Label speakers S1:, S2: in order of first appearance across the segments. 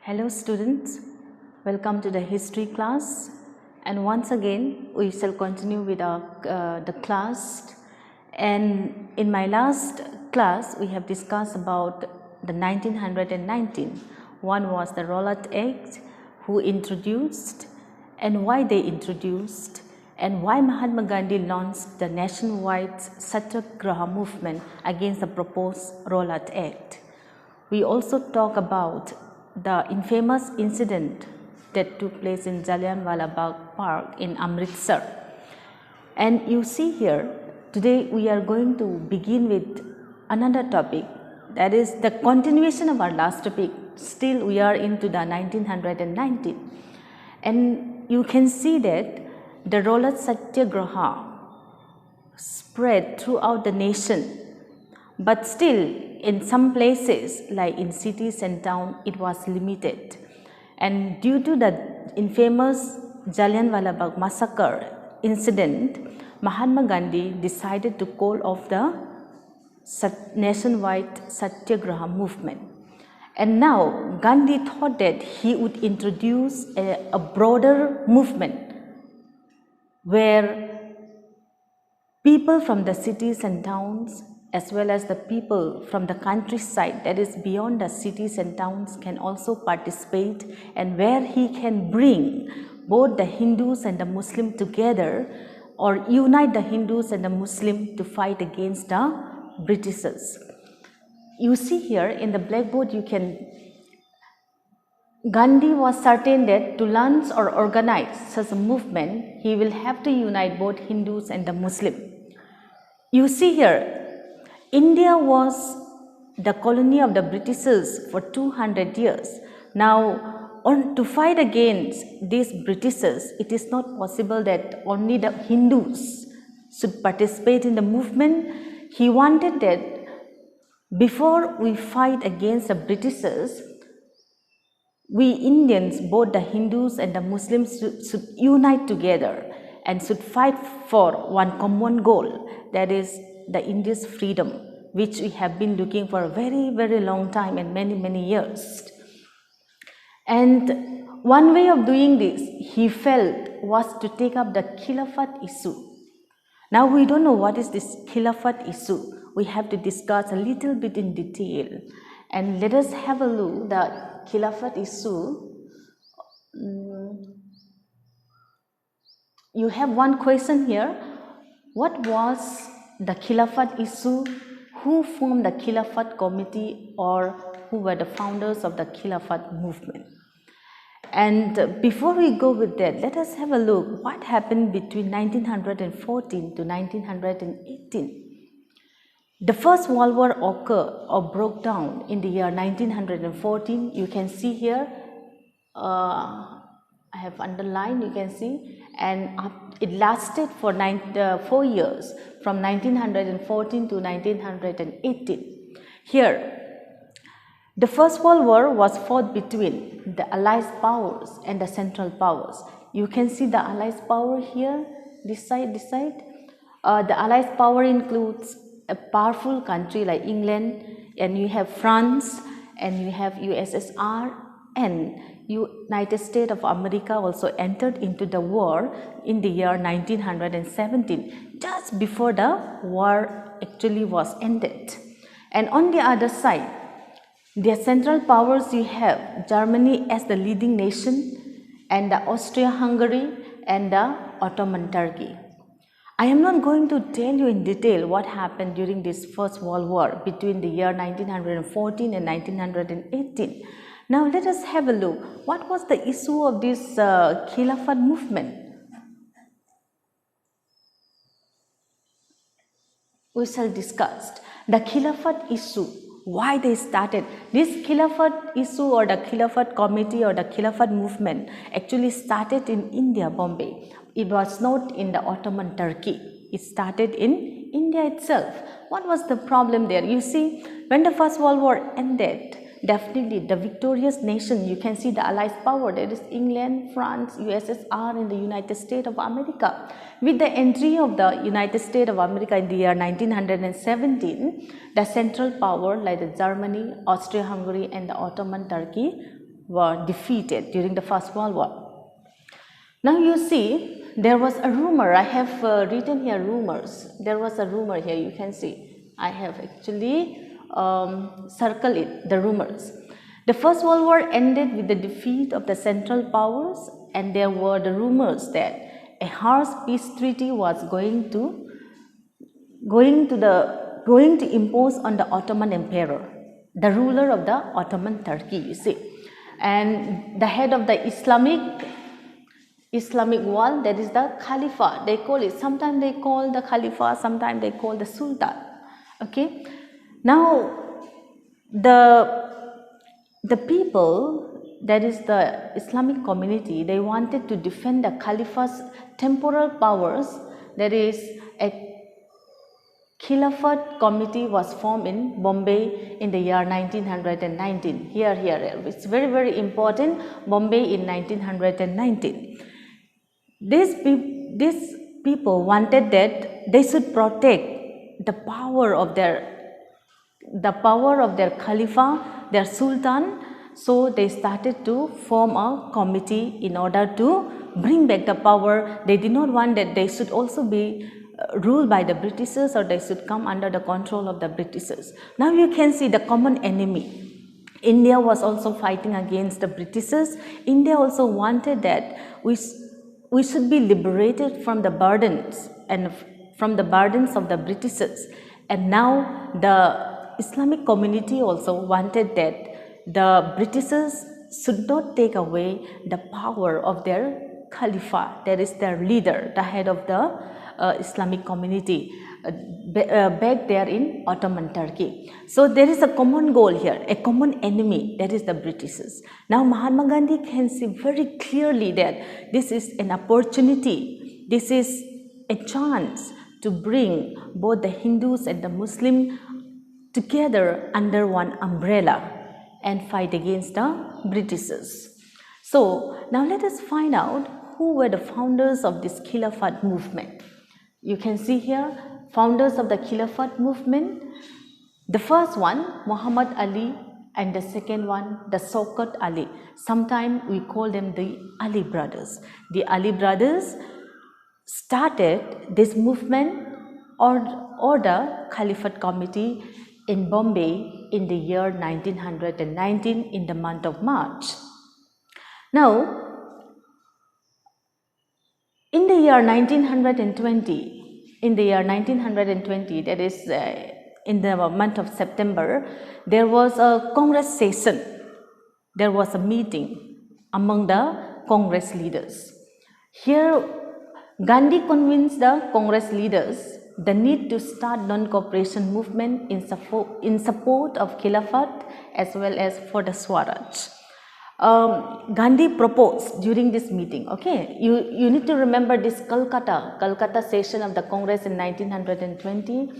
S1: Hello students, welcome to the history class, and once again we shall continue with the class. And in my last class we have discussed about the 1919. One was the Rowlatt Act, who introduced and why they introduced, and why Mahatma Gandhi launched the nationwide Satyagraha movement against the proposed Rowlatt Act. We also talk about the infamous incident that took place in Jallianwala Bagh Park in Amritsar. And you see here, today we are going to begin with another topic, that is the continuation of our last topic. Still we are into the 1919. And you can see that the Rowlatt Satyagraha spread throughout the nation, but still in some places like in cities and towns it was limited. And due to the infamous Jallianwala Bagh Massacre incident, Mahatma Gandhi decided to call off the nationwide Satyagraha movement. And now Gandhi thought that he would introduce a broader movement where people from the cities and towns as well as the people from the countryside, that is beyond the cities and towns, can also participate, and where he can bring both the Hindus and the Muslim together, or unite the Hindus and the Muslim to fight against the Britishers. You see here in the blackboard, Gandhi was certain that to launch or organize such a movement, he will have to unite both Hindus and the Muslim. You see here, India was the colony of the Britishers for 200 years. Now, to fight against these Britishers, it is not possible that only the Hindus should participate in the movement. He wanted that before we fight against the Britishers, we Indians, both the Hindus and the Muslims, should unite together and should fight for one common goal, that is the India's freedom, which we have been looking for a very, very long time and many, many years. And one way of doing this, he felt, was to take up the Khilafat issue. Now we don't know what is this Khilafat issue. We have to discuss a little bit in detail. And let us have a look at the Khilafat issue. You have one question here. What was the Khilafat issue? Who formed the Khilafat committee, or who were the founders of the Khilafat movement? And before we go with that, let us have a look what happened between 1914 to 1918. The First World War occurred or broke down in the year 1914. You can see here, I have underlined, you can see, and it lasted for 4 years, from 1914 to 1918. Here, the First World War was fought between the Allied powers and the Central powers. You can see the Allied power here, this side. The Allied power includes a powerful country like England, and you have France, and you have USSR, and United States of America also entered into the war in the year 1917, just before the war actually was ended. And on the other side, the Central powers, you have Germany as the leading nation, and the Austria-Hungary and the Ottoman Turkey. I am not going to tell you in detail what happened during this First World War between the year 1914 and 1918. Now let us have a look. What was the issue of this Khilafat movement? We shall discuss the Khilafat issue, why they started. This Khilafat issue, or the Khilafat committee, or the Khilafat movement actually started in India, Bombay. It was not in the Ottoman Turkey. It started in India itself. What was the problem there? You see, when the First World War ended, definitely the victorious nation, you can see the Allied power, that is England, France, USSR, and the United States of America. With the entry of the United States of America in the year 1917, the Central power like the Germany, Austria-Hungary, and the Ottoman Turkey were defeated during the First World War. Now you see, there was a rumor. I have written here rumors. There was a rumor here, you can see. I have actually circled it, the rumors. The First World War ended with the defeat of the Central Powers, and there were the rumors that a harsh peace treaty was going to impose on the Ottoman Emperor, the ruler of the Ottoman Turkey, you see. And the head of the Islamic world, that is the Khalifa, they call it. Sometimes they call the Khalifa, sometimes they call the Sultan. Okay. Now, the people, that is the Islamic community, they wanted to defend the Khalifa's temporal powers. That is, a Khilafat committee was formed in Bombay in the year 1919. Here, it's very, very important. Bombay in 1919. These people wanted that they should protect the power of their Khalifa, their Sultan. So they started to form a committee in order to bring back the power. They did not want that they should also be ruled by the Britishers, or they should come under the control of the Britishers. Now you can see the common enemy. India was also fighting against the Britishers. India also wanted that we should be liberated from the burdens of the Britishers. And now the Islamic community also wanted that the Britishers should not take away the power of their Khalifa, that is their leader, the head of the Islamic community back there in Ottoman Turkey. So there is a common goal here, a common enemy, that is the Britishers. Now Mahatma Gandhi can see very clearly that this is an opportunity, this is a chance to bring both the Hindus and the Muslims together under one umbrella and fight against the Britishers. So now let us find out who were the founders of this Khilafat movement. You can see here, founders of the Khilafat movement. The first one, Muhammad Ali, and the second one, the Shaukat Ali. Sometimes we call them the Ali brothers. The Ali brothers started this movement or the Caliphate Committee in Bombay in the year 1919 in the month of March. Now, in the year 1920, that is in the month of September, there was a Congress session. There was a meeting among the Congress leaders. Here, Gandhi convinced the Congress leaders the need to start non-cooperation movement in support of Khilafat as well as for the Swaraj. Gandhi proposed during this meeting, okay, you need to remember this Calcutta session of the Congress in 1920,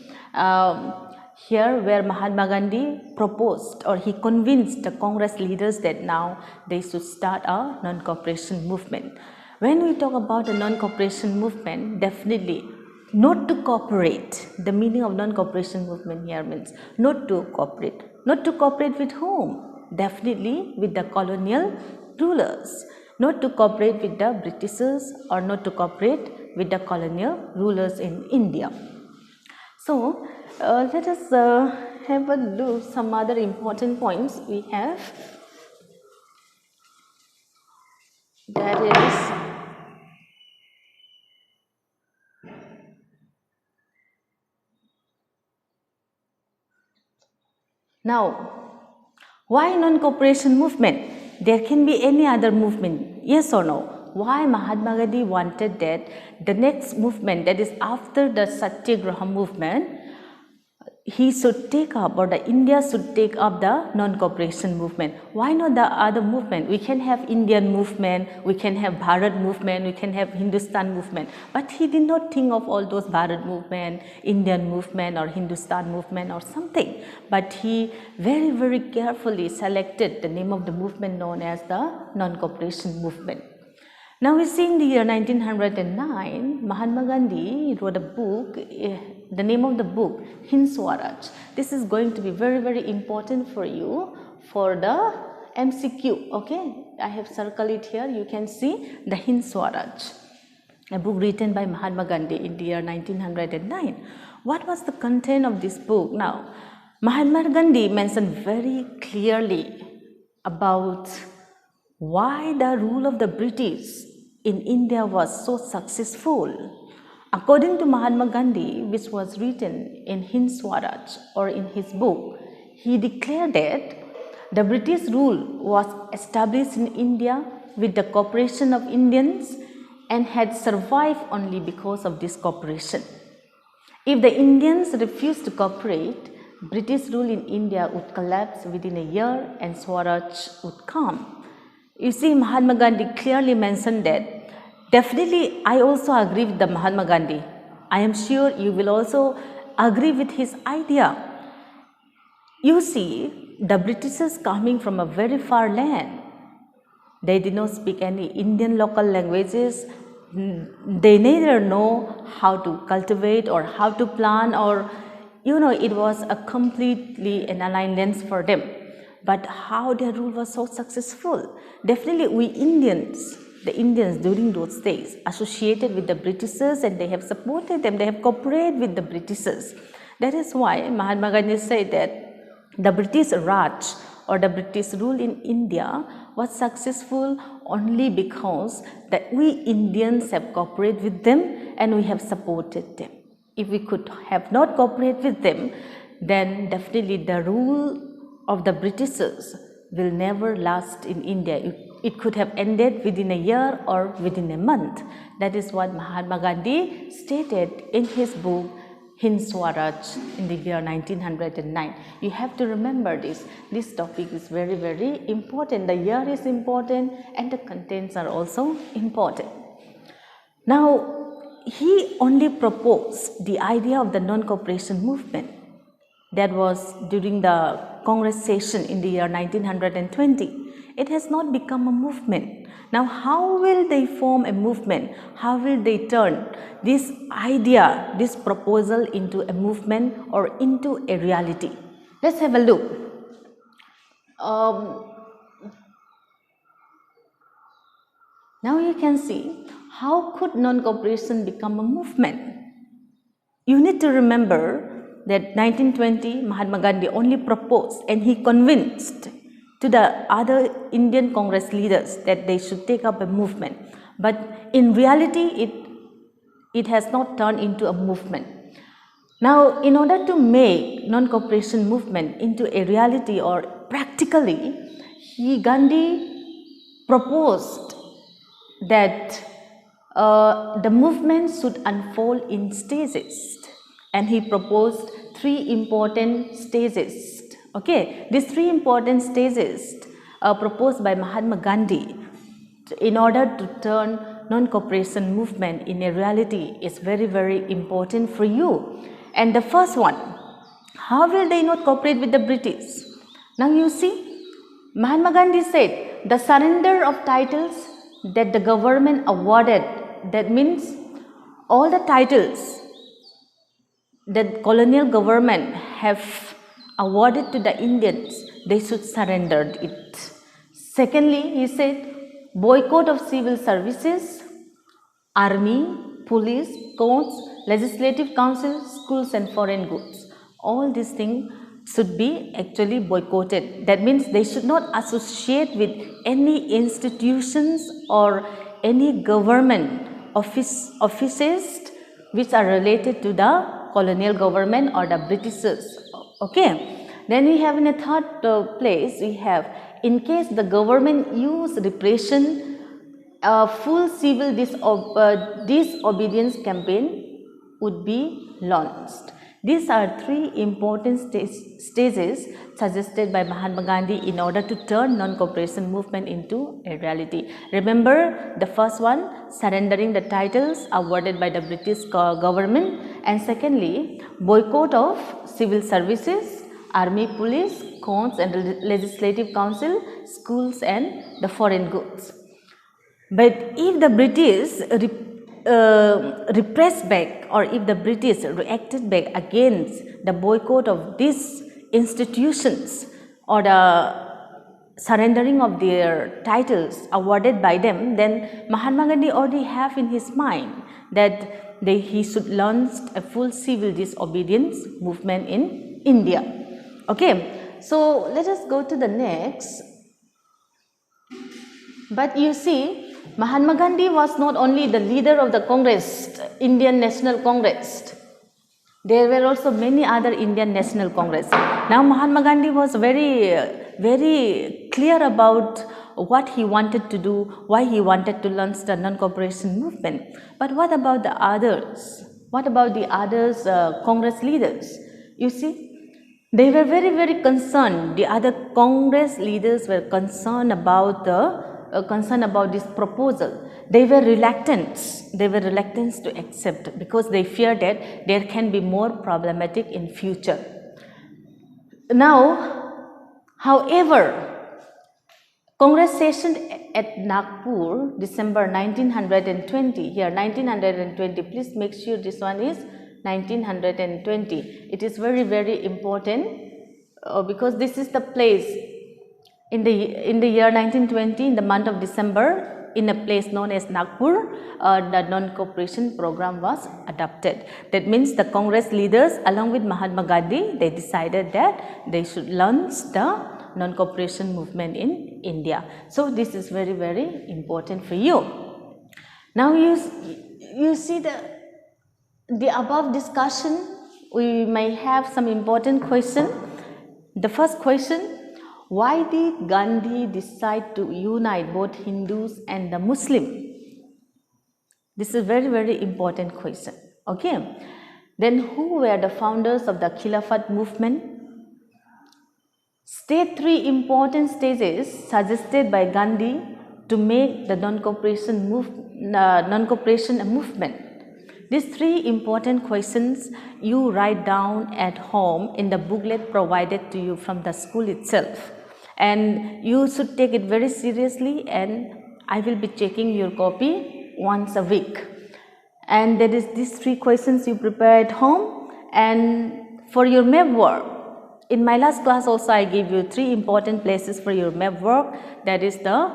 S1: here where Mahatma Gandhi proposed, or he convinced the Congress leaders that now they should start a non-cooperation movement. When we talk about a non-cooperation movement, definitely not to cooperate. The meaning of non-cooperation movement here means not to cooperate. Not to cooperate with whom? Definitely with the colonial rulers. Not to cooperate with the Britishers, or not to cooperate with the colonial rulers in India. So let us have a look some other important points we have. That is, now, why non-cooperation movement? There can be any other movement, yes or no? Why Mahatma Gandhi wanted that the next movement, that is after the Satyagraha movement, he should take up, or the India should take up the non-cooperation movement? Why not the other movement? We can have Indian movement, we can have Bharat movement, we can have Hindustan movement. But he did not think of all those Bharat movement, Indian movement, or Hindustan movement or something. But he very, very carefully selected the name of the movement known as the non-cooperation movement. Now we see in the year 1909, Mahatma Gandhi wrote a book, the name of the book, Hind Swaraj. This is going to be very, very important for you for the MCQ, okay? I have circled it here. You can see the Hind Swaraj, a book written by Mahatma Gandhi in the year 1909. What was the content of this book? Now, Mahatma Gandhi mentioned very clearly about why the rule of the British in India was so successful. According to Mahatma Gandhi, which was written in Hind Swaraj or in his book, he declared that the British rule was established in India with the cooperation of Indians and had survived only because of this cooperation. If the Indians refused to cooperate, British rule in India would collapse within a year and Swaraj would come. You see, Mahatma Gandhi clearly mentioned that. Definitely, I also agree with the Mahatma Gandhi. I am sure you will also agree with his idea. You see, the Britishers coming from a very far land. They did not speak any Indian local languages. They neither know how to cultivate or how to plant, or it was a completely an alien lands for them. But how their rule was so successful? Definitely we Indians, the Indians during those days associated with the Britishers, and they have supported them, they have cooperated with the Britishers. That is why Mahatma Gandhi said that the British Raj or the British rule in India was successful only because that we Indians have cooperated with them and we have supported them. If we could have not cooperated with them, then definitely the rule of the Britishers will never last in India. It could have ended within a year or within a month. That is what Mahatma Gandhi stated in his book Hind Swaraj in the year 1909. You have to remember this. This topic is very, very important. The year is important and the contents are also important. Now, he only proposed the idea of the non-cooperation movement. That was during the Congress session in the year 1920. It has not become a movement. Now, how will they form a movement? How will they turn this idea, this proposal into a movement or into a reality? Let's have a look. Now you can see, how could non-cooperation become a movement? You need to remember that 1920 Mahatma Gandhi only proposed and he convinced to the other Indian Congress leaders that they should take up a movement. But in reality, it has not turned into a movement. Now, in order to make non-cooperation movement into a reality or practically, Gandhi proposed that the movement should unfold in stages, and he proposed 3 important stages. Okay, these 3 important stages proposed by Mahatma Gandhi in order to turn non-cooperation movement in a reality is very, very important for you. And the first one, how will they not cooperate with the British? Now you see, Mahatma Gandhi said the surrender of titles that the government awarded, that means all the titles that colonial government have awarded to the Indians, they should surrender it. Secondly, he said boycott of civil services, army, police, courts, legislative council, schools and foreign goods. All these things should be actually boycotted. That means they should not associate with any institutions or any government offices which are related to the colonial government or the Britishers. Okay. Then we have in a third place, we have in case the government use repression, full civil disobedience campaign would be launched. These are 3 important stages suggested by Mahatma Gandhi in order to turn non-cooperation movement into a reality. Remember the first one, surrendering the titles awarded by the British government, and secondly, boycott of civil services, army, police, courts and legislative council, schools and the foreign goods. But if the British repressed back, or if the British reacted back against the boycott of these institutions or the surrendering of their titles awarded by them, then Mahatma Gandhi already have in his mind that he should launch a full civil disobedience movement in India. Okay, so let us go to the next. But you see, Mahatma Gandhi was not only the leader of the Congress, Indian National Congress. There were also many other Indian National Congress. Now Mahatma Gandhi was very clear about what he wanted to do, why he wanted to launch the non-cooperation movement. But what about the others? What about the others Congress leaders? You see, they were very concerned. The other Congress leaders were concerned about this proposal. They were reluctant to accept because they feared that there can be more problematic in future. Now, however, Congress session at Nagpur, December 1920, here 1920, please make sure this one is 1920. It is very important because this is the place in the year 1920, in the month of December, in a place known as Nagpur, the non-cooperation program was adopted. That means the Congress leaders along with Mahatma Gandhi, they decided that they should launch the non-cooperation movement in India. So this is very important for you. Now you see the above discussion, we may have some important question. The first question, why did Gandhi decide to unite both Hindus and the Muslim? This is very important question. Okay. Then who were the founders of the Khilafat movement? State three important stages suggested by Gandhi to make the non-cooperation a movement. These three important questions you write down at home in the booklet provided to you from the school itself, and you should take it very seriously, and I will be checking your copy once a week. And that is these three questions you prepare at home. And for your map work, in my last class also I gave you three important places for your map work, that is the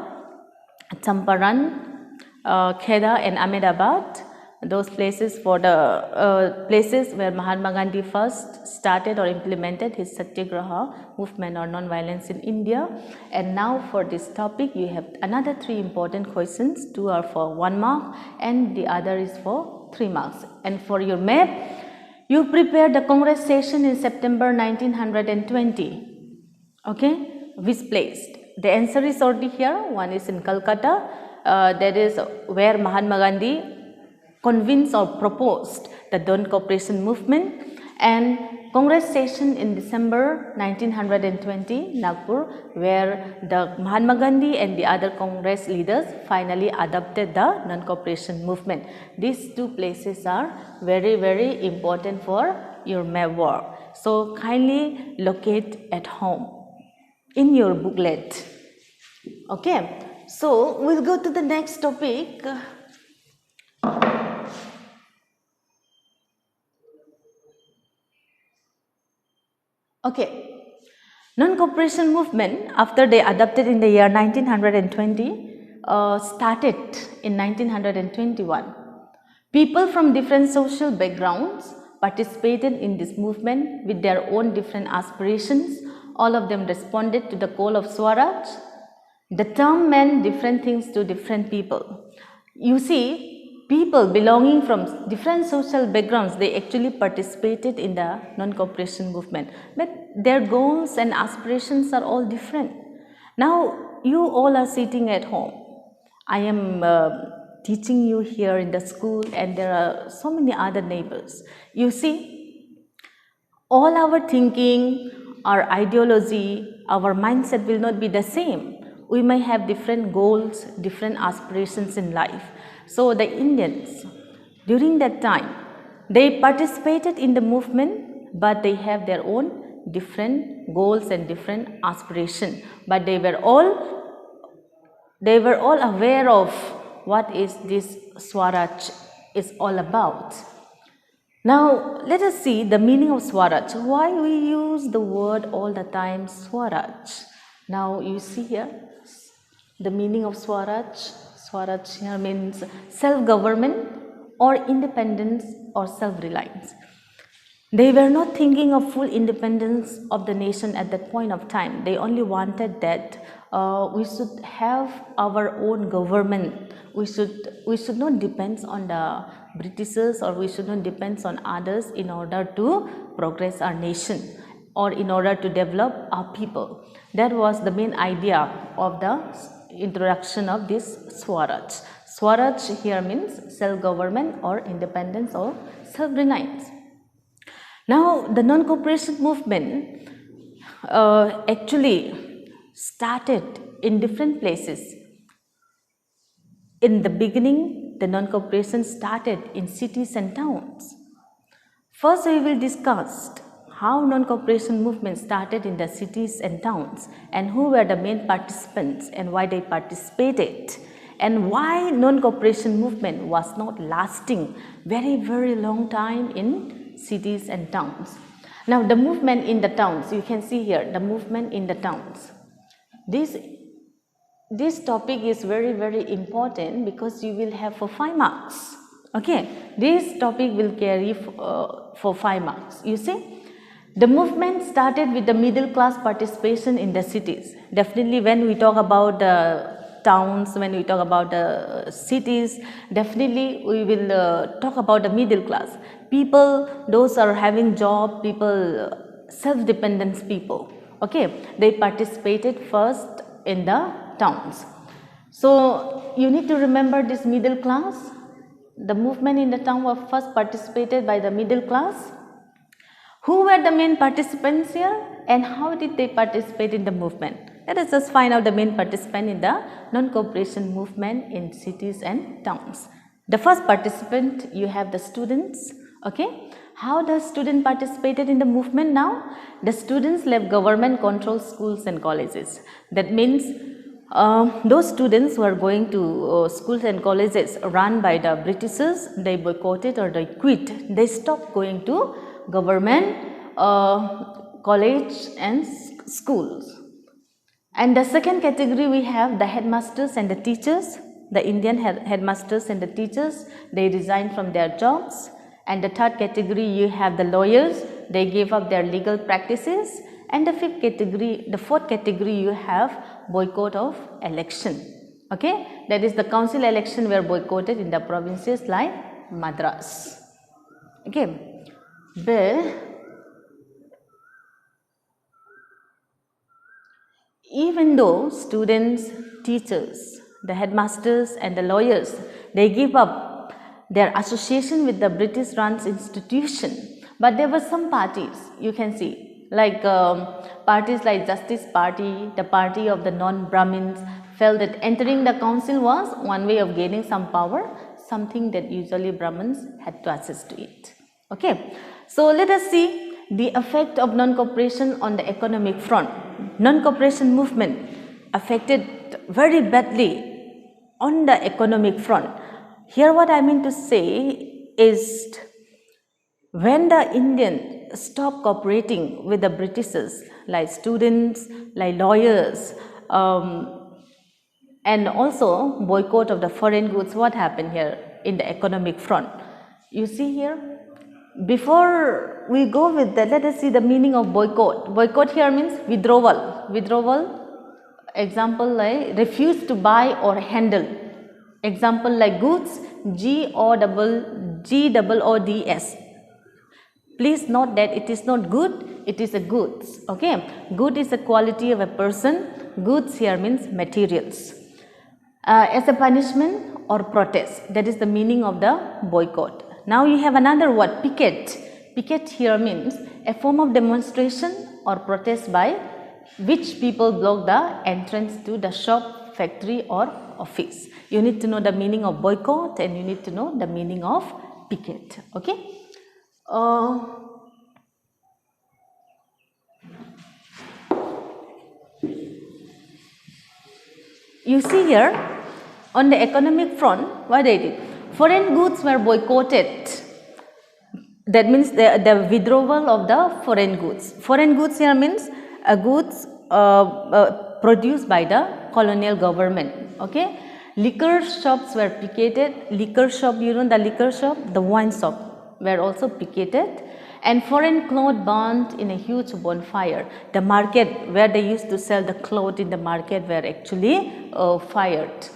S1: Champaran, Kheda and Ahmedabad. Those places for the places where Mahatma Gandhi first started or implemented his Satyagraha movement or non-violence in India. And now for this topic you have another three important questions. Two are for 1 mark and the other is for 3 marks. And for your map, you prepare the Congress session in September 1920. Okay, which place? The answer is already here. One is in Calcutta. That is where Mahatma Gandhi convinced or proposed the non-cooperation movement, and Congress session in December 1920, Nagpur, where the Mahatma Gandhi and the other Congress leaders finally adopted the non-cooperation movement. These two places are very important for your map work. So kindly locate at home in your booklet. Okay, so we'll go to the next topic. Okay, non-cooperation movement, after they adopted in the year 1920, started in 1921. People from different social backgrounds participated in this movement with their own different aspirations. All of them responded to the call of Swaraj. The term meant different things to different people. You see, people belonging from different social backgrounds, they actually participated in the non-cooperation movement, but their goals and aspirations are all different. Now you all are sitting at home. I am teaching you here in the school, and there are so many other neighbors. You see, all our thinking, our ideology, our mindset will not be the same. We may have different goals, different aspirations in life. So the Indians, during that time, they participated in the movement, but they have their own different goals and different aspirations. But they were all aware of what is this Swaraj is all about. Now let us see the meaning of Swaraj. Why we use the word all the time Swaraj? Now you see here the meaning of Swaraj. Swaraj here means self-government or independence or self-reliance. They were not thinking of full independence of the nation at that point of time. They only wanted that we should have our own government. We should not depend on the Britishers, or we should not depend on others in order to progress our nation or in order to develop our people. That was the main idea of the introduction of this Swaraj. Swaraj here means self-government or independence or self-reliance. Now, the non-cooperation movement actually started in different places. In the beginning, the non-cooperation started in cities and towns. First, we will discuss how non-cooperation movement started in the cities and towns, and who were the main participants and why they participated, and why non-cooperation movement was not lasting very long time in cities and towns. Now, the movement in the towns, you can see here the movement in the towns. This topic is very important because you will have for 5 marks. Okay, this topic will carry for 5 marks. You see, the movement started with the middle class participation in the cities. Definitely, when we talk about the towns, when we talk about the cities, definitely we will talk about the middle class people. Those are having job people, self-dependent people. Okay, they participated first in the towns. So you need to remember this middle class. The movement in the town was first participated by the middle class. Who were the main participants here and how did they participate in the movement? Let us just find out the main participant in the non-cooperation movement in cities and towns. The first participant, you have the students. Okay, how the student participated in the movement now? The students left government controlled schools and colleges. That means those students who are going to schools and colleges run by the Britishers, they boycotted or they quit. They stopped going to government college and schools. And the second category, we have the headmasters and the teachers. The Indian headmasters and the teachers, they resigned from their jobs. And the third category, you have the lawyers, they gave up their legal practices. And the fourth category, you have boycott of election. Okay, that is the council election were boycotted in the provinces like Madras. Okay, but even though students, teachers, the headmasters and the lawyers, they give up their association with the British run institution, but there were some parties, you can see, like parties like Justice Party, the party of the non-Brahmins, felt that entering the council was one way of gaining some power, something that usually Brahmins had to access to it. Okay, so let us see the effect of non-cooperation on the economic front. Non-cooperation movement affected very badly on the economic front. Here what I mean to say is, when the Indian stopped cooperating with the Britishers, like students, like lawyers, and also boycott of the foreign goods, what happened here in the economic front? You see here, before we go with that, let us see the meaning of boycott. Boycott here means withdrawal. Withdrawal, example like refuse to buy or handle. Example like goods, Goods. Please note that it is not good, it is a goods. Okay, good is a quality of a person, goods here means materials. As a punishment or protest, that is the meaning of the boycott. Now you have another word, picket. Picket here means a form of demonstration or protest by which people block the entrance to the shop, factory or office. You need to know the meaning of boycott and you need to know the meaning of picket. Okay. You see here, on the economic front, what they did? Foreign goods were boycotted. That means the withdrawal of the foreign goods. Foreign goods here means goods produced by the colonial government. Okay, liquor shops were picketed. Liquor shop, you know the liquor shop, the wine shop were also picketed, and foreign cloth burnt in a huge bonfire. The market where they used to sell the cloth in the market were actually fired.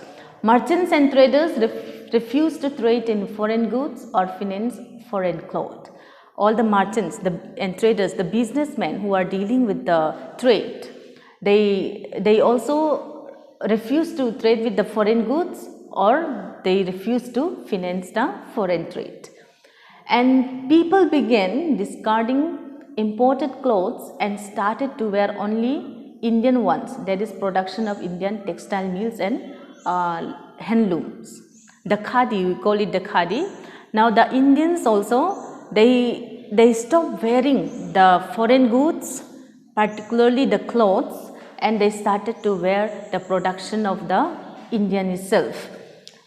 S1: Merchants and traders refused to trade in foreign goods or finance foreign cloth. All the merchants and traders, the businessmen who are dealing with the trade, they also refused to trade with the foreign goods, or they refused to finance the foreign trade. And people began discarding imported clothes and started to wear only Indian ones, that is production of Indian textile mills and handlooms. The khadi, we call it the khadi. Now the Indians also, they stopped wearing the foreign goods, particularly the clothes, and they started to wear the production of the Indian itself.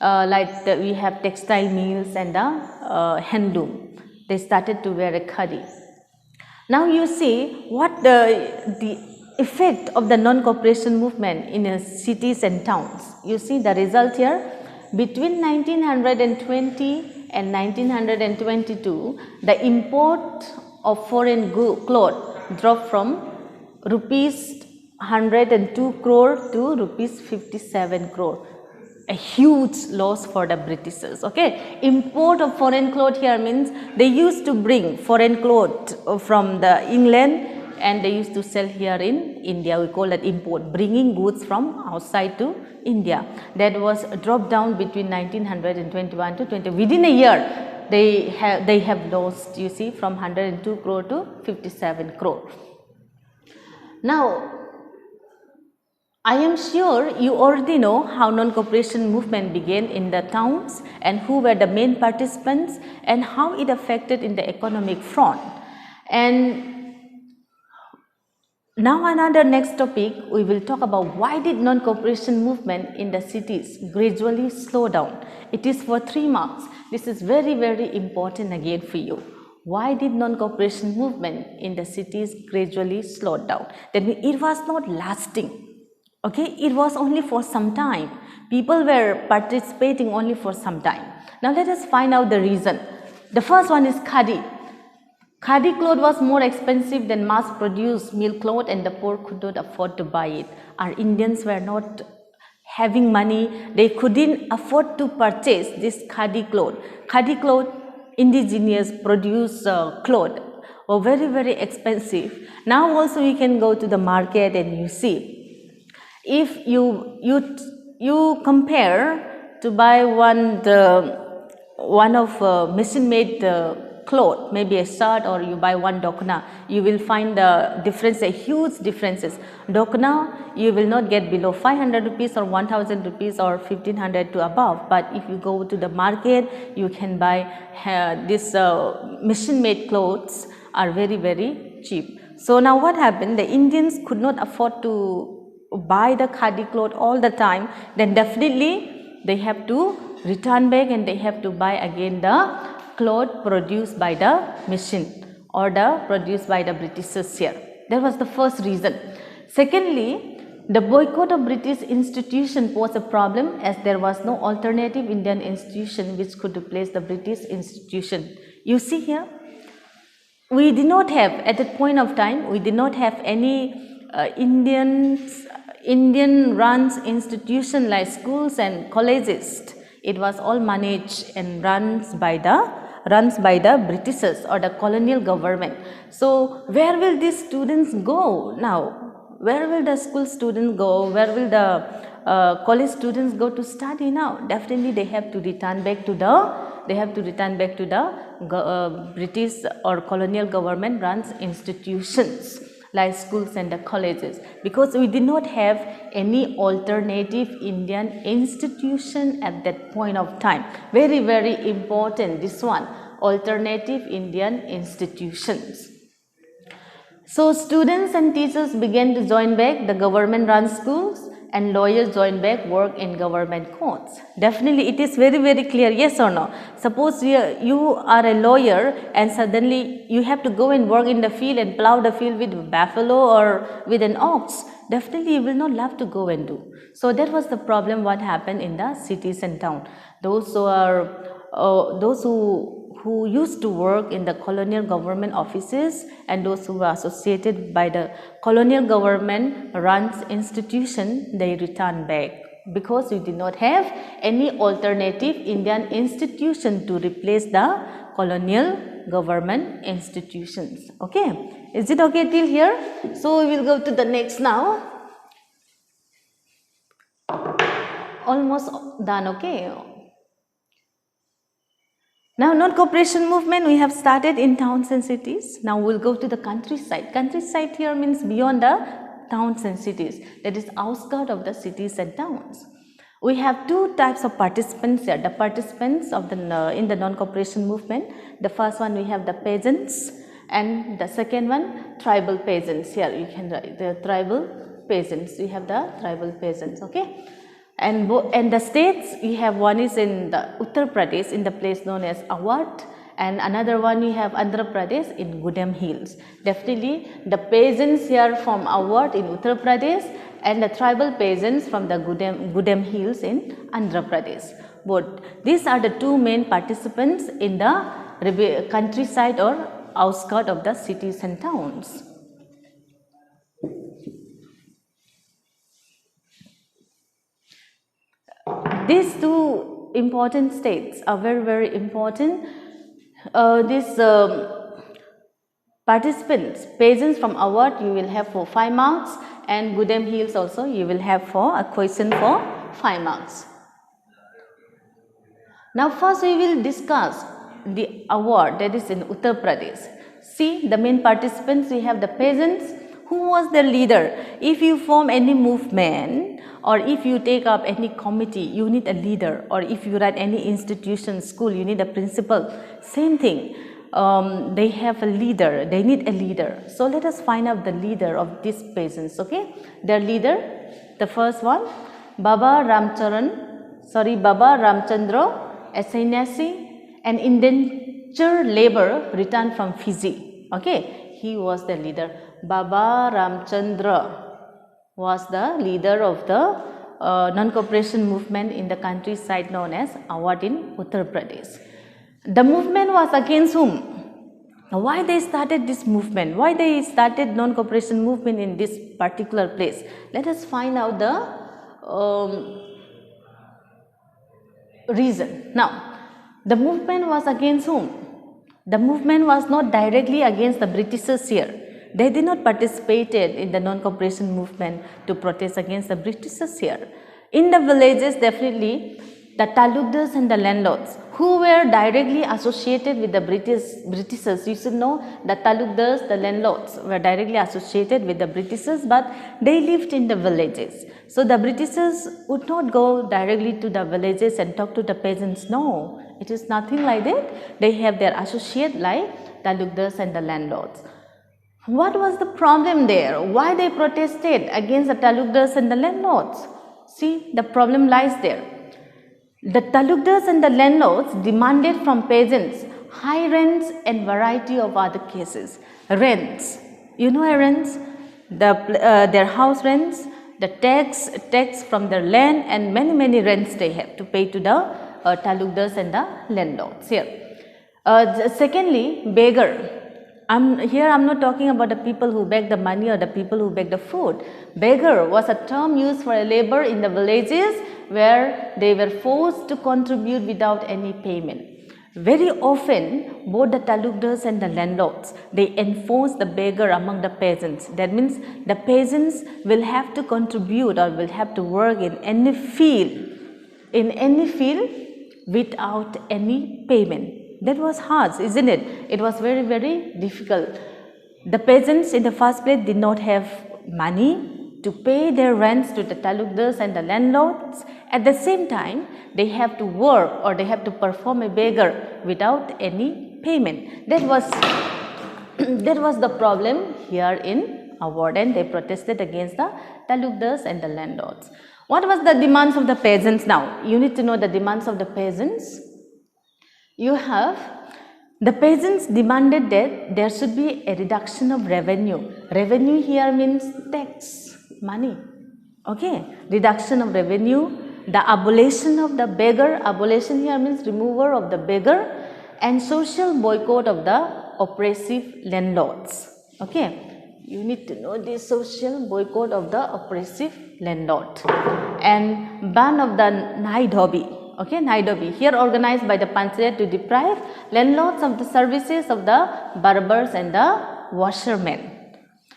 S1: We have textile mills and the handloom. They started to wear a khadi. Now you see what the effect of the non-cooperation movement in cities and towns. You see the result here. Between 1920 and 1922, the import of foreign cloth dropped from rupees 102 crore to rupees 57 crore. A huge loss for the Britishers. Okay, import of foreign cloth here means they used to bring foreign cloth from the England and they used to sell here in India. We call that import, bringing goods from outside to India. That was dropped down between 1921 to 20. Within a year, they have lost, you see, from 102 crore to 57 crore. Now, I am sure you already know how non-cooperation movement began in the towns and who were the main participants and how it affected in the economic front. And now another next topic, we will talk about why did non-cooperation movement in the cities gradually slow down. It is for 3 marks. This is very, very important again for you. Why did non-cooperation movement in the cities gradually slow down? That means it was not lasting. Okay, it was only for some time. People were participating only for some time. Now let us find out the reason. The first one is khadi. Khadi cloth was more expensive than mass-produced milk cloth and the poor could not afford to buy it. Our Indians were not having money. They couldn't afford to purchase this khadi cloth. Khadi cloth, indigenous produced cloth, were very, very expensive. Now also you can go to the market and you see. If you compare to buy one of machine-made cloth, maybe a shirt, or you buy one dokna, you will find the difference, a huge differences. Dokna you will not get below 500 rupees or 1000 rupees or 1500 to above, but if you go to the market, you can buy this machine-made clothes are very, very cheap. So now what happened? The Indians could not afford to buy the khadi cloth all the time, then definitely they have to return back and they have to buy again the cloth produced by the machine or produced by the Britishers here. That was the first reason. Secondly, the boycott of British institution posed a problem as there was no alternative Indian institution which could replace the British institution. You see here, we did not have, at that point of time, we did not have any Indian runs institution like schools and colleges. It was all managed and runs by the Britishers or the colonial government. So where will these students go now? Where will the school students go? Where will the college students go to study now? Definitely they have to return back to the British or colonial government runs institutions like schools and the colleges, because we did not have any alternative Indian institution at that point of time. Very, very important, this one, alternative Indian institutions. So students and teachers began to join back the government run schools and lawyers joined back work in government courts. Definitely it is very, very clear, yes or no. Suppose you are a lawyer and suddenly you have to go and work in the field and plow the field with buffalo or with an ox. Definitely you will not love to go and do. So that was the problem what happened in the cities and town. Those who used to work in the colonial government offices and those who were associated by the colonial government runs institution, they returned back because we did not have any alternative Indian institution to replace the colonial government institutions. Okay, is it okay till here? So we will go to the next now. Almost done, okay. Now, non-cooperation movement we have started in towns and cities. Now, we will go to the countryside. Countryside here means beyond the towns and cities, that is outskirts of the cities and towns. We have two types of participants here, the participants of in the non-cooperation movement. The first one we have the peasants and the second one tribal peasants. Here you can write the tribal peasants. We have the tribal peasants, okay. And the states we have, one is in the Uttar Pradesh in the place known as Awadh, and another one we have Andhra Pradesh in Gudem Hills. Definitely the peasants here from Awadh in Uttar Pradesh and the tribal peasants from the Gudem Hills in Andhra Pradesh. Both these are the two main participants in the countryside or outskirts of the cities and towns. These two important states are very, very important. These participants, peasants from Awadh, you will have for 5 marks, and Gudem Hills also you will have for a question for 5 marks. Now first we will discuss the Awadh, that is in Uttar Pradesh. See the main participants, we have the peasants. Who was the leader? If you form any movement or if you take up any committee, you need a leader, or if you run any institution, school, you need a principal. Same thing, they have a leader, they need a leader. So let us find out the leader of these peasants, okay. Their leader, the first one, Baba Ramchandra, a sannyasi, an indentured labor returned from Fiji, okay. He was the leader. Baba Ramchandra was the leader of the non-cooperation movement in the countryside known as Awadh in Uttar Pradesh. The movement was against whom? Why they started this movement? Why they started non-cooperation movement in this particular place? Let us find out the reason. Now, the movement was against whom? The movement was not directly against the Britishers here. They did not participate in the non-cooperation movement to protest against the Britishers here. In the villages, definitely the talukdars and the landlords who were directly associated with the Britishers. You should know the talukdars, the landlords were directly associated with the Britishers, but they lived in the villages. So the Britishers would not go directly to the villages and talk to the peasants. No, it is nothing like that. They have their associate like talukdars and the landlords. What was the problem there? Why they protested against the talukdars and the landlords? See, the problem lies there. The talukdars and the landlords demanded from peasants high rents and variety of other cases. Rents, you know rents, their house rents, the tax from their land, and many rents they have to pay to the talukdars and the landlords here. Secondly, beggar. I'm not talking about the people who beg the money or the people who beg the food. Beggar was a term used for a labor in the villages where they were forced to contribute without any payment. Very often, both the talukdars and the landlords, they enforce the beggar among the peasants. That means the peasants will have to contribute or will have to work in any field without any payment. That was hard, isn't it? It was very difficult. The peasants in the first place did not have money to pay their rents to the talukdars and the landlords. At the same time, they have to work or they have to perform a beggar without any payment. That was the problem here in Awadh, and they protested against the talukdars and the landlords. What was the demands of the peasants now? You need to know the demands of the peasants. You have the peasants demanded that there should be a reduction of revenue. Revenue here means tax, money. Okay, reduction of revenue, the abolition of the beggar. Abolition here means remover of the beggar, and social boycott of the oppressive landlords. Okay, you need to know this social boycott of the oppressive landlord, and ban of the night hobby. Okay, night hobby here organized by the Panchayat to deprive landlords of the services of the barbers and the washermen.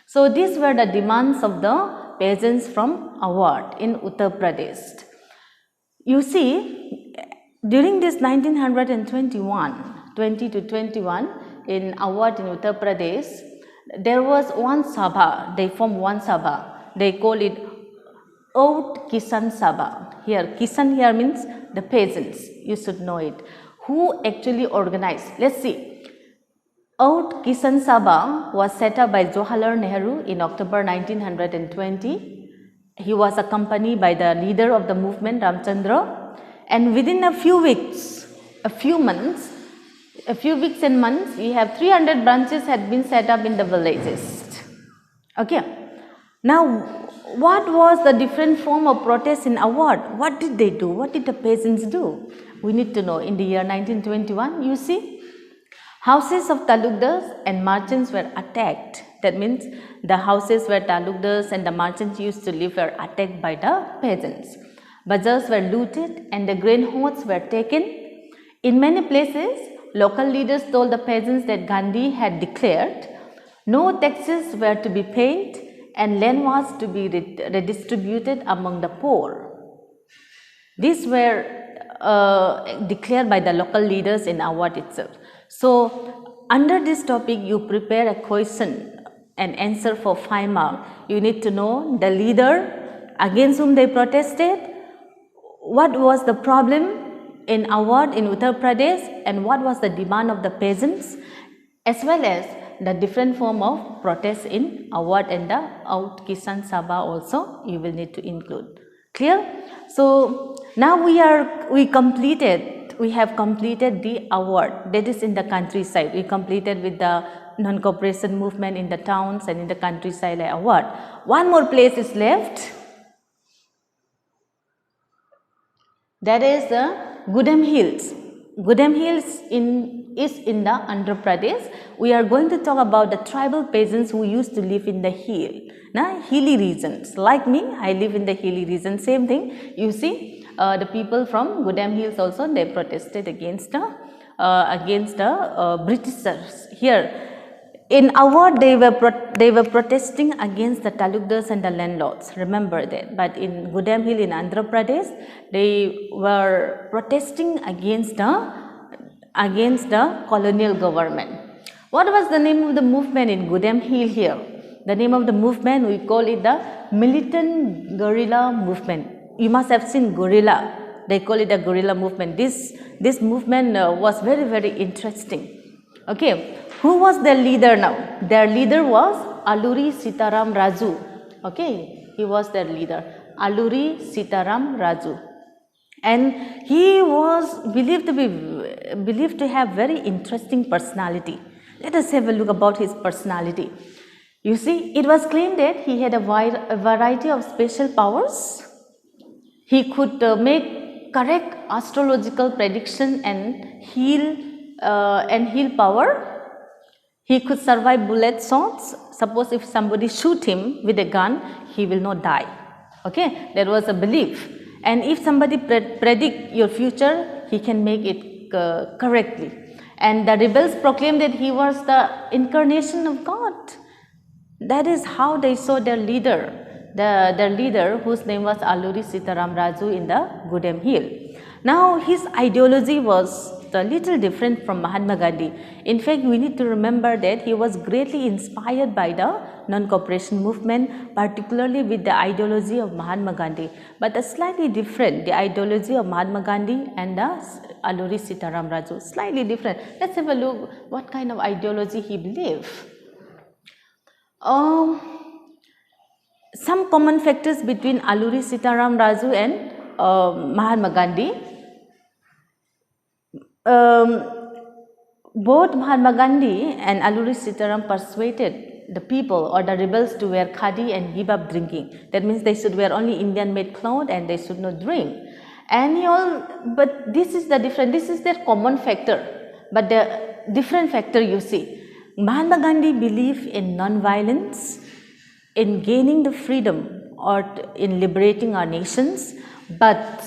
S1: So these were the demands of the peasants from Awadh in Uttar Pradesh. You see, during this 1920 to 21 in Awadh in Uttar Pradesh, there was one sabha. They formed one sabha. They call it Oud Kisan Sabha. Here, Kisan here means the peasants. You should know it. Who actually organized? Let's see. Oud Kisan Sabha was set up by Jawaharlal Nehru in October 1920. He was accompanied by the leader of the movement, Ramchandra, and within a few weeks and months, we have 300 branches had been set up in the villages. Okay. Now, what was the different form of protest in Awadh? What did they do? What did the peasants do? We need to know. In the year 1921, you see, houses of talukdars and merchants were attacked. That means the houses where talukdars and the merchants used to live were attacked by the peasants. Bazaars were looted and the grain hoards were taken. In many places, local leaders told the peasants that Gandhi had declared no taxes were to be paid and land was to be redistributed among the poor. These were declared by the local leaders in Awadh itself. So, under this topic, you prepare a question and answer for 5 marks. You need to know the leader against whom they protested, what was the problem in Awadh in Uttar Pradesh, and what was the demand of the peasants, as well as the different form of protest in Awadh and the Oud Kisan Sabha also you will need to include. Clear? So now we have completed the Awadh, that is in the countryside. We completed with the non-cooperation movement in the towns and in the countryside like Awadh. One more place is left. That is the Gudem Hills. Gudem Hills is in the Andhra Pradesh. We are going to talk about the tribal peasants who used to live in the hilly regions. Like me, I live in the hilly region. Same thing. You see, the people from Gudem Hills also they protested against the Britishers. Here in Awadh, they were protesting against the talukdars and the landlords. Remember that. But in Gudem Hill in Andhra Pradesh, they were protesting against the colonial government. What was the name of the movement in Gudem Hill here? The name of the movement, we call it the Militant Guerrilla Movement. You must have seen guerrilla. They call it a guerrilla movement. This movement was very, very interesting. Okay. Who was their leader now? Their leader was Alluri Sitaram Raju. Okay. He was their leader. Alluri Sitaram Raju. And he was believed to have very interesting personality. Let us have a look about his personality. You see, it was claimed that he had a variety of special powers. He could make correct astrological prediction and heal power. He could survive bullet shots. Suppose if somebody shoot him with a gun, he will not die. Okay, there was a belief. And if somebody predict your future, he can make it correctly. And the rebels proclaimed that he was the incarnation of God. That is how they saw their leader, their leader whose name was Alluri Sitaram Raju in the Gudem Hill. Now his ideology was a little different from Mahatma Gandhi. In fact, we need to remember that he was greatly inspired by the non-cooperation movement, particularly with the ideology of Mahatma Gandhi. But a slightly different, the ideology of Mahatma Gandhi and the Alluri Sitaram Raju, slightly different. Let's have a look what kind of ideology he believed. some common factors between Alluri Sitaram Raju and Mahatma Gandhi. Both Mahatma Gandhi and Alluri Sitaram persuaded the people or the rebels to wear khadi and give up drinking. That means they should wear only Indian made clothes and they should not drink. And but this is the different, this is their common factor, but the different factor you see. Mahatma Gandhi believed in non-violence, in gaining the freedom or in liberating our nations, but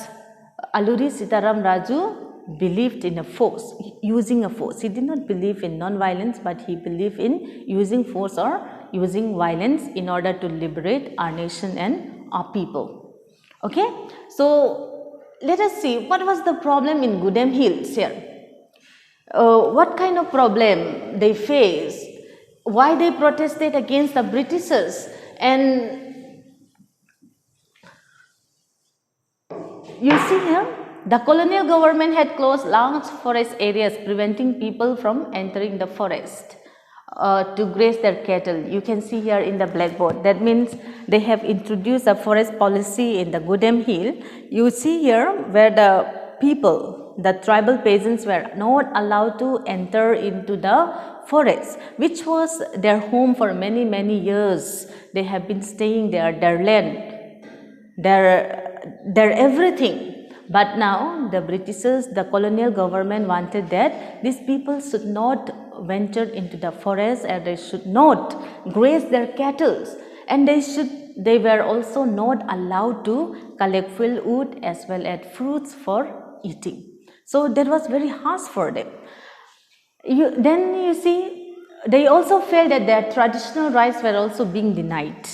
S1: Alluri Sitaram Raju believed in a force, using a force. He did not believe in non-violence, but he believed in using force or using violence in order to liberate our nation and our people. Okay, so let us see what was the problem in Gudem Hills here. What kind of problem they faced, why they protested against the Britishers, and you see here, the colonial government had closed large forest areas, preventing people from entering the forest to graze their cattle. You can see here in the blackboard. That means they have introduced a forest policy in the Gudem Hill. You see here where the people, the tribal peasants were not allowed to enter into the forest, which was their home for many, many years. They have been staying there, their land, their everything. But now the Britishers, the colonial government wanted that these people should not venture into the forest and they should not graze their cattle, and they were also not allowed to collect field wood as well as fruits for eating. So that was very harsh for them. Then you see, they also felt that their traditional rights were also being denied.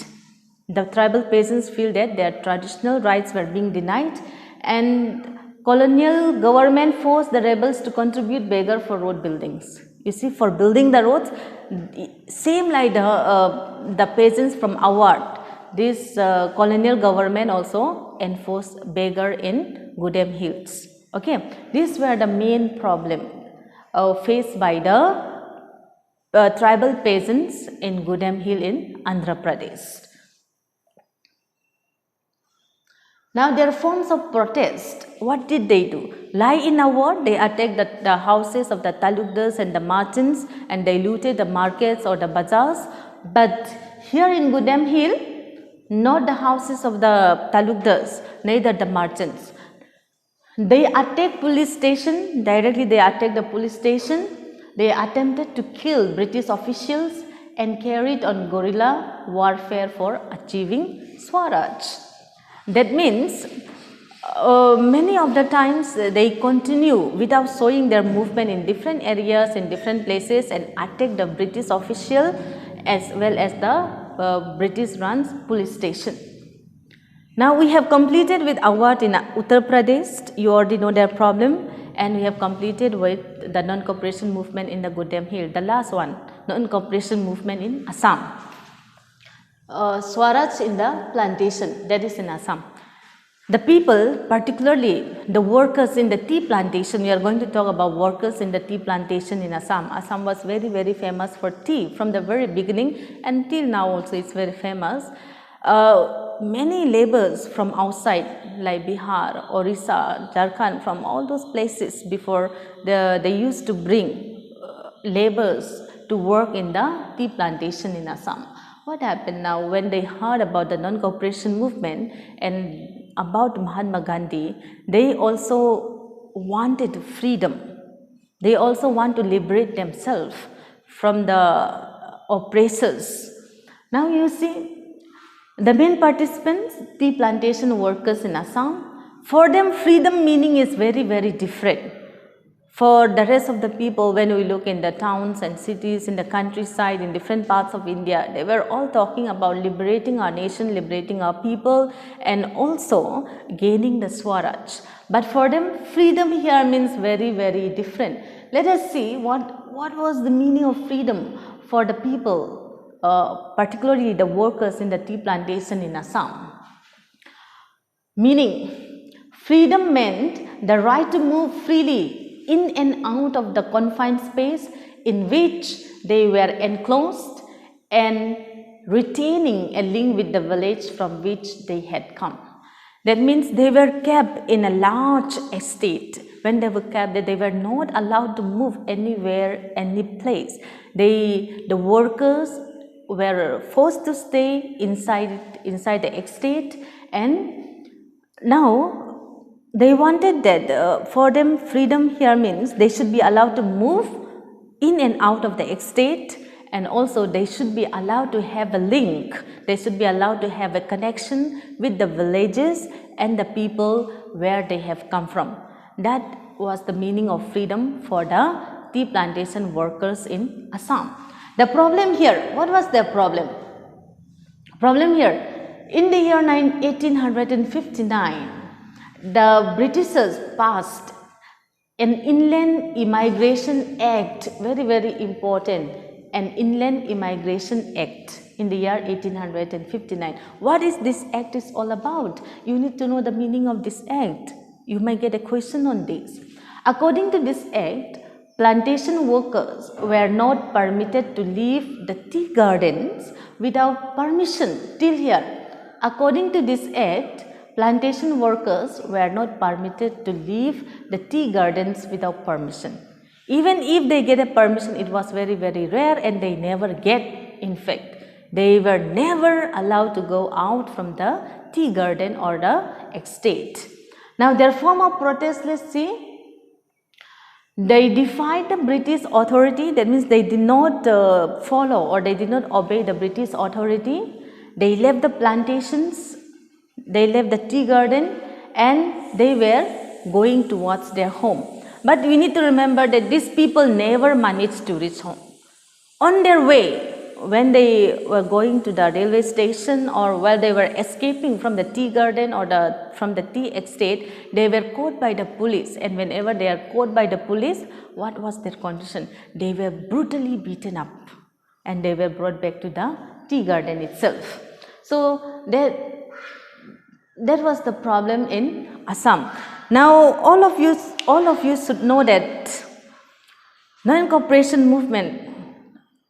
S1: The tribal peasants feel that their traditional rights were being denied, and colonial government forced the rebels to contribute beggar for road buildings. You see, for building the roads, same like the peasants from Awadh, this colonial government also enforced beggar in Gudem Hills. Okay, these were the main problem faced by the tribal peasants in Gudem Hill in Andhra Pradesh. Now their forms of protest, what did they do? Like in Awadh, they attacked the houses of the talukdars and the merchants, and they looted the markets or the bazaars. But here in Gudem Hill, not the houses of the talukdars, neither the merchants. They attacked police station, directly they attacked the police station. They attempted to kill British officials and carried on guerrilla warfare for achieving Swaraj. That means many of the times they continue without showing their movement in different areas, in different places, and attack the British official as well as the British runs police station. Now we have completed with Awadh in Uttar Pradesh. You already know their problem, and we have completed with the non-cooperation movement in the Gudem Hill. The last one, non-cooperation movement in Assam. Swaraj in the plantation, that is in Assam. The people, particularly the workers in the tea plantation, we are going to talk about workers in the tea plantation in Assam. Assam was very, very famous for tea from the very beginning, and till now also it's very famous. Many laborers from outside like Bihar, Orissa, Jharkhand, from all those places before they used to bring laborers to work in the tea plantation in Assam. What happened now when they heard about the non-cooperation movement and about Mahatma Gandhi, they also wanted freedom. They also want to liberate themselves from the oppressors. Now you see, the main participants, tea plantation workers in Assam, for them freedom meaning is very, very different. For the rest of the people, when we look in the towns and cities, in the countryside, in different parts of India, they were all talking about liberating our nation, liberating our people, and also gaining the Swaraj. But for them, freedom here means very, very different. Let us see what was the meaning of freedom for the people, particularly the workers in the tea plantation in Assam. Meaning, freedom meant the right to move freely in and out of the confined space in which they were enclosed, and retaining a link with the village from which they had come. That means they were kept in a large estate. When they were kept, they were not allowed to move anywhere, any place. The workers were forced to stay inside the estate, and now they wanted that for them freedom here means they should be allowed to move in and out of the estate, and also they should be allowed to have a link. They should be allowed to have a connection with the villages and the people where they have come from. That was the meaning of freedom for the tea plantation workers in Assam. The problem here, what was the problem? Problem here, in the year 1859, the Britishers passed an Inland Immigration Act, very, very important, an Inland Immigration Act in the year 1859. What is this act is all about? You need to know the meaning of this act. You might get a question on this. According to this act, plantation workers were not permitted to leave the tea gardens without permission. Till here, according to this act, plantation workers were not permitted to leave the tea gardens without permission. Even if they get a permission, it was very, very rare, and they never get. In fact, they were never allowed to go out from the tea garden or the estate. Now, their form of protest, let's see. They defied the British authority. That means they did not follow, or they did not obey the British authority. They left the plantations, they left the tea garden, and they were going towards their home. But we need to remember that these people never managed to reach home. On their way, when they were going to the railway station, or while they were escaping from the tea garden or from the tea estate, they were caught by the police. And whenever they are caught by the police, what was their condition? They were brutally beaten up, and they were brought back to the tea garden itself. So that was the problem in Assam. Now all of you should know that non-cooperation movement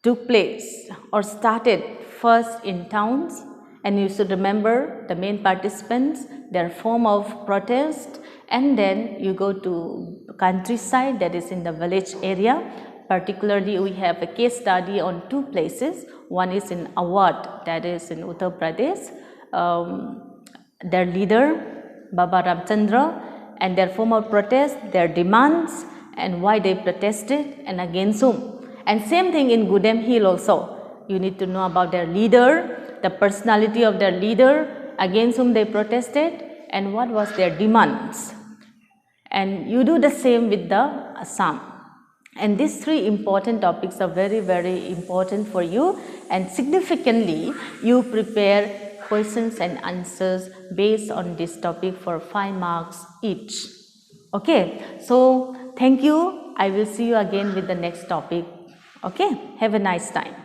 S1: took place or started first in towns, and you should remember the main participants, their form of protest, and then you go to countryside, that is in the village area. Particularly, we have a case study on two places. One is in Awadh, that is in Uttar Pradesh. Their leader, Baba Ramchandra, and their form of protest, their demands, and why they protested, and against whom. And same thing in Gudem Hill also. You need to know about their leader, the personality of their leader, against whom they protested, and what was their demands. And you do the same with the Assam. And these three important topics are very, very important for you, and significantly you prepare questions and answers based on this topic for 5 marks each. Okay, so thank you. I will see you again with the next topic. Okay, have a nice time.